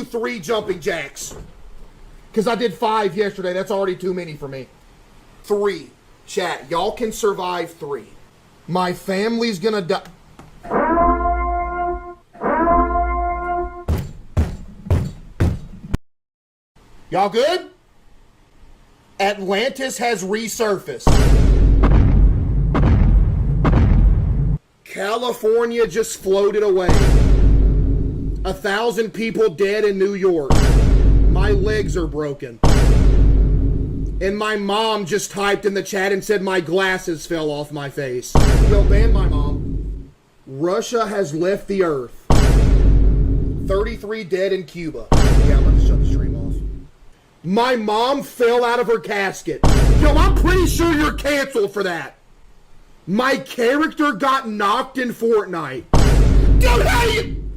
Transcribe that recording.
3 jumping jacks. Because I did 5 yesterday. That's already too many for me. 3. Chat, y'all can survive 3. My family's gonna die. Y'all good? Atlantis has resurfaced. California just floated away. 1,000 people dead in New York. My legs are broken. And my mom just typed in the chat and said my glasses fell off my face. Yo, ban my mom. Russia has left the earth. 33 dead in Cuba. Yeah, I'm about to shut the stream off. My mom fell out of her casket. Yo, I'm pretty sure you're canceled for that. My character got knocked in Fortnite. Dude, how you...